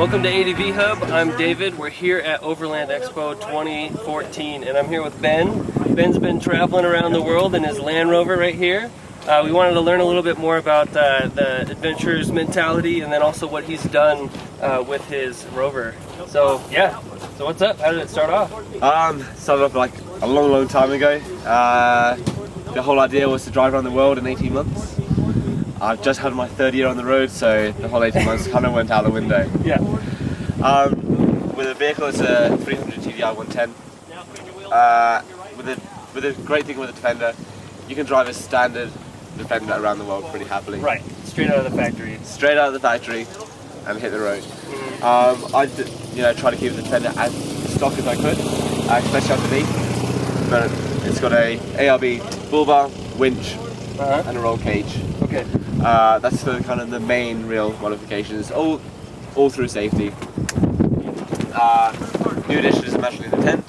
Welcome to ADV Hub. I'm David. We're here at Overland Expo 2014 and I'm here with Ben. Ben's been traveling around the world in his Land Rover right here. We wanted to learn a little bit more about the adventurer's mentality and then also what he's done with his Rover. So yeah, so what's up? How did it start off? Started off like a long time ago. The whole idea was to drive around the world in 18 months. I've just had my third year on the road, so the whole 18 months kind of went out the window. Yeah. With a vehicle, it's a 300 TDI 110. With a great thing with a Defender, you can drive a standard Defender around the world pretty happily. Right, straight out of the factory. Straight out of the factory and hit the road. I try to keep the Defender as stock as I could, especially underneath. But it's got a ARB bull bar, winch, and a roll cage. Okay. That's the kind of the main real modifications, all through safety. New addition is actually the tent.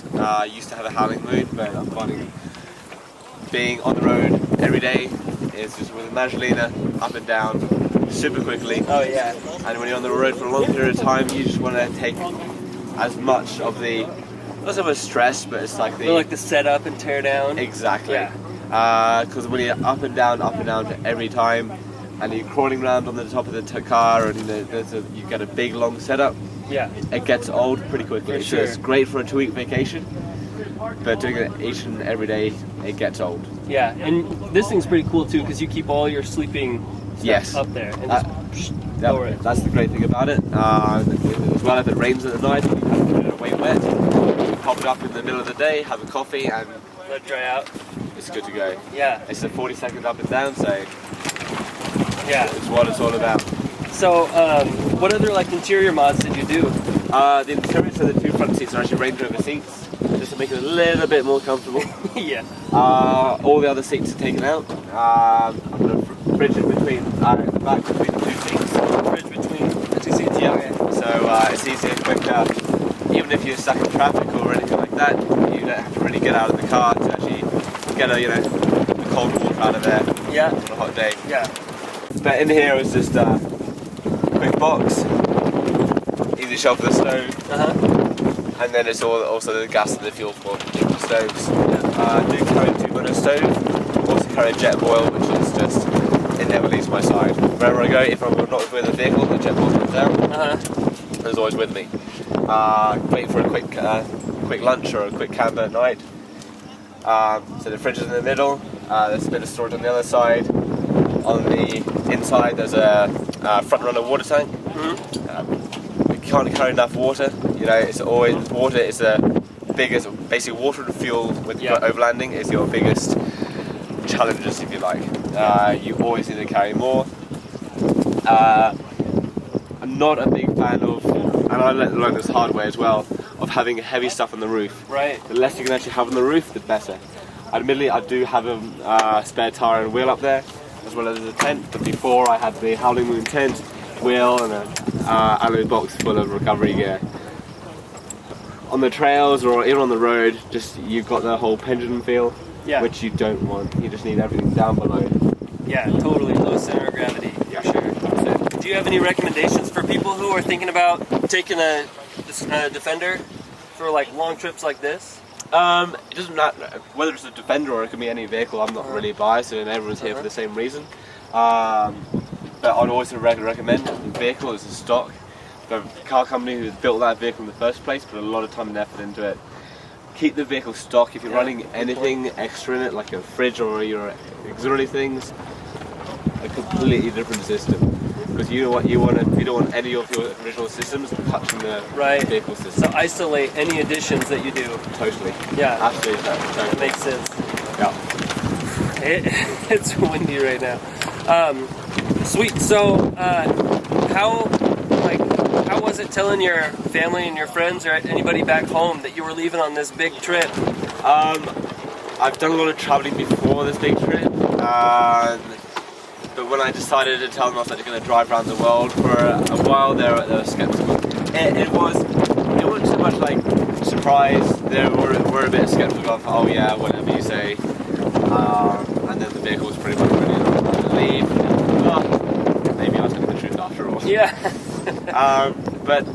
Used to have a howling moon, but I'm finding being on the road every day is just with a Magdalena up and down super quickly. Oh yeah. And when you're on the road for a long period of time, you just want to take as much of the, not so much stress, but it's like the setup and tear down. Exactly. Yeah. Because when you're up and down every time, and you're crawling around on the top of the car, and you get a big long setup. Yeah. It gets old pretty quickly. For sure. So it's great for a 2-week vacation, but doing it each and every day, it gets old. Yeah, and this thing's pretty cool too because you keep all your sleeping stuff up there and just lower it. That's the great thing about it. As well, if it rains at the night, you have to put it away wet. You pop it up in the middle of the day, have a coffee, and let it dry out. It's good to go. Yeah. It's a 40 seconds up and down, so yeah, it's what it's all about. So, what other interior mods did you do? The interiors for the two front seats are actually Range Rover seats, just to make it a little bit more comfortable. Yeah. All the other seats are taken out. I'm going to bridge it between the back between the two seats. Bridge between the two seats. Yeah. Okay. So it's easier, quicker. Even if you're stuck in traffic or anything like that, you don't have to really get out of the car to actually get the cold water out of there. Yeah. On a hot day. Yeah. But in here it's just a quick box, easy shelf for the stove, and then it's also the gas and the fuel for the stoves. I do carry a 2-burner stove, also carry a jet boil, which is just, it never leaves my side. Wherever I go, if I'm not with a vehicle, the jet boil comes down, it's always with me. Wait for a quick lunch or a quick camper at night. So the fridge is in the middle, there's a bit of storage on the other side. On the inside there's a front runner water tank. You can't carry enough water, it's always, water is the biggest, basically water and fuel with overlanding is your biggest challenges, if you like. You always need to carry more. I'm not a big fan of, and I learned this hard way as well, of having heavy stuff on the roof. Right. The less you can actually have on the roof, the better. Admittedly, I do have a spare tyre and wheel up there, as well as a tent, but before I had the Howling Moon tent, wheel, and an alloy box full of recovery gear. On the trails or even on the road, just you've got the whole pendulum feel, which you don't want. You just need everything down below. Yeah, totally. Low center of gravity, for sure. Do you have any recommendations for people who are thinking about taking a Defender for long trips like this? It doesn't matter whether it's a Defender or it can be any vehicle. I'm not really biased, and everyone's here for the same reason. But I'd always recommend the vehicle as a stock. The car company who built that vehicle in the first place put a lot of time and effort into it. Keep the vehicle stock. If you're running anything extra in it, like a fridge or your auxiliary things, a completely different system. Because you don't want any of your original systems touching the vehicle system. So isolate any additions that you do. Totally. Yeah. Absolutely. Totally. That makes sense. Yeah. It's windy right now. Sweet. So, how was it telling your family and your friends or anybody back home that you were leaving on this big trip? I've done a lot of traveling before this big trip. But when I decided to tell them I was going to drive around the world for a while, they were skeptical. It wasn't so much like surprise. They were a bit skeptical of, oh yeah, whatever you say. And then the vehicle was pretty much ready to leave. Maybe I was telling the truth after all. Yeah. but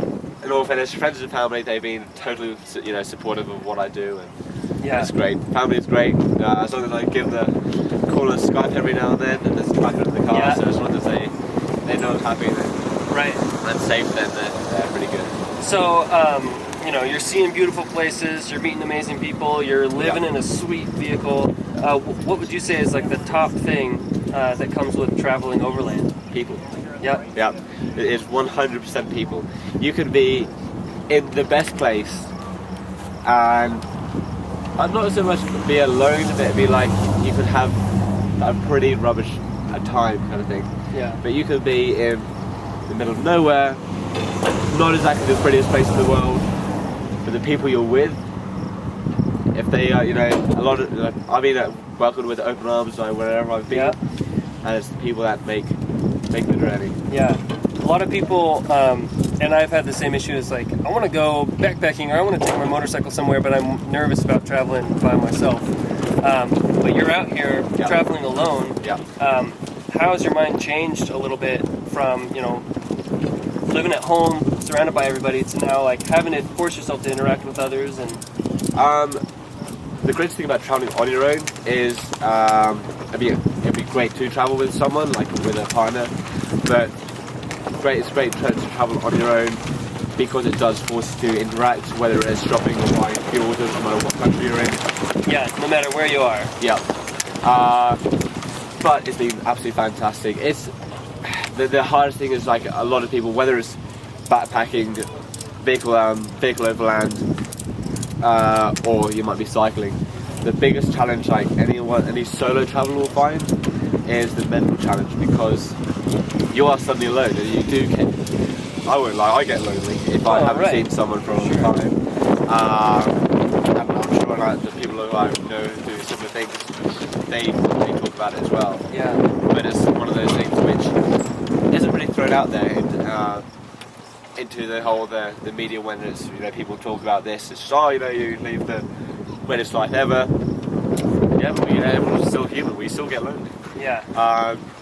in all fairness, friends and family, they've been totally, you know, supportive of what I do, and it's great. Family is great, as long as I give the call and Skype every now and then, and there's back in the car, so as long as they know I'm happy, then I'm safe, then they're pretty good. So, you know, you're seeing beautiful places, you're meeting amazing people, you're living in a sweet vehicle. What would you say is like the top thing that comes with traveling overland? People. Yep. Yep. It is 100% people. You could be in the best place and not so much be alone, but it'd be like you could have a pretty rubbish time kind of thing. Yeah. But you could be in the middle of nowhere, not exactly the prettiest place in the world, but the people you're with, if they are, you know, a lot of, I've been welcomed with open arms wherever I've been, and it's the people that make the journey. Yeah, a lot of people, and I've had the same issue. It's like, I want to go backpacking, or I want to take my motorcycle somewhere, but I'm nervous about traveling by myself. But you're out here traveling alone. How has your mind changed a little bit from, you know, living at home, surrounded by everybody, to now like having to force yourself to interact with others? And the greatest thing about traveling on your own is it'd be great to travel with someone, like with a partner, but it's great to travel on your own because it does force you to interact, whether it's shopping or buying fuel, no matter what country you're in. Yeah, no matter where you are. Yeah. But it's been absolutely fantastic. It's the hardest thing is like a lot of people, whether it's backpacking, vehicle overland, or you might be cycling. The biggest challenge, like any solo traveler will find, is the mental challenge, because you are suddenly alone, and you do get. I won't lie, I get lonely if I haven't seen someone for a long time. And I'm sure like, the people who I know who do similar things, they talk about it as well. Yeah. But it's one of those things which isn't really thrown out there into the media when it's, you know, people talk about this. It's just, oh, you know, you live the greatest life ever. Yeah, but everyone's still human. We still get lonely. Yeah.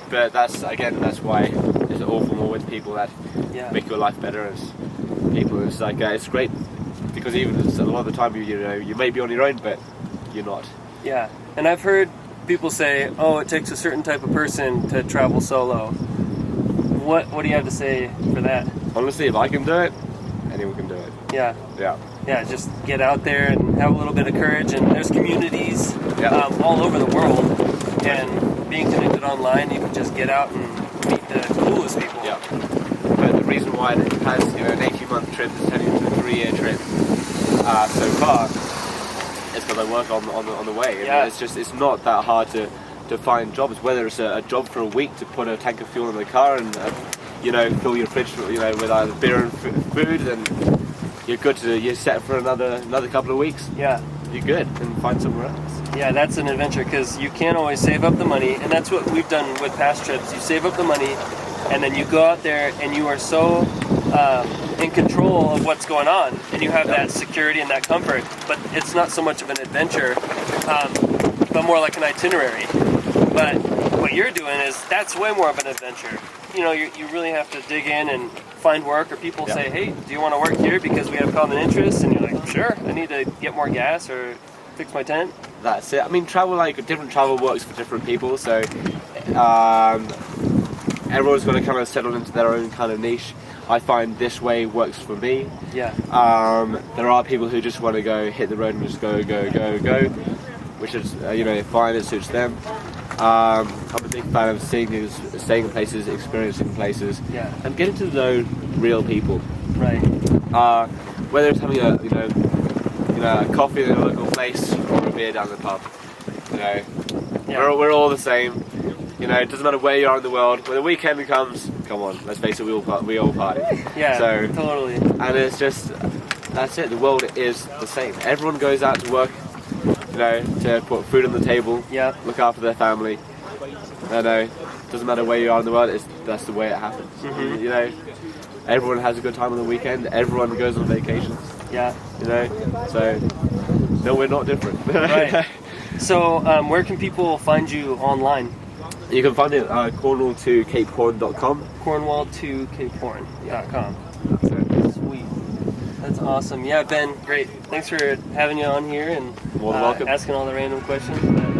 But that's why it's awful more with people that make your life better as people. It's like it's great because even a lot of the time you may be on your own, but you're not. Yeah. And I've heard people say, oh, it takes a certain type of person to travel solo. What do you have to say for that? Honestly, if I can do it, anyone can do it. Yeah. Yeah. Yeah, just get out there and have a little bit of courage. And there's communities all over the world. And being connected online, you can just get out and meet the coolest people. Yeah. But the reason why it has, you know, an 18-month trip is turning into a 3-year trip so far is because I work on the way. Yeah. I mean, it's not that hard to find jobs. Whether it's a job for a week to put a tank of fuel in the car and you know, fill your fridge, you know, with either beer and food, then you're set for another couple of weeks. Yeah. You're good, and find somewhere else. Yeah, that's an adventure, because you can't always save up the money, and that's what we've done with past trips. You save up the money, and then you go out there, and you are so in control of what's going on, and you have that security and that comfort. But it's not so much of an adventure, but more like an itinerary. But what you're doing that's way more of an adventure. You know, you really have to dig in and find work, or people say, hey, do you want to work here because we have common interests? And you're like, sure, I need to get more gas or fix my tent. That's it. I mean, different travel works for different people, so everyone's going to kind of settle into their own kind of niche. I find this way works for me. Yeah. There are people who just want to go hit the road and just go, which is, you know, fine, it suits them. I'm a big fan of staying in places, experiencing places, and getting to know real people. Right. Whether it's having a coffee in a local place or a beer down the pub, you know, we're all the same. You know, it doesn't matter where you are in the world. When the weekend comes, come on, let's face it, we all party. Yeah. So, totally. And it's just, that's it. The world is the same. Everyone goes out to work, you know, to put food on the table, look after their family. I know, doesn't matter where you are in the world, that's the way it happens. Mm-hmm. You know, everyone has a good time on the weekend, everyone goes on vacations. Yeah. You know, so, no, we're not different. Right. So, where can people find you online? You can find it at cornwall2capehorn.com. Cornwall2capehorn.com. That's it. That's awesome. Yeah, Ben, great. Thanks for having you on here and More than welcome. asking all the random questions.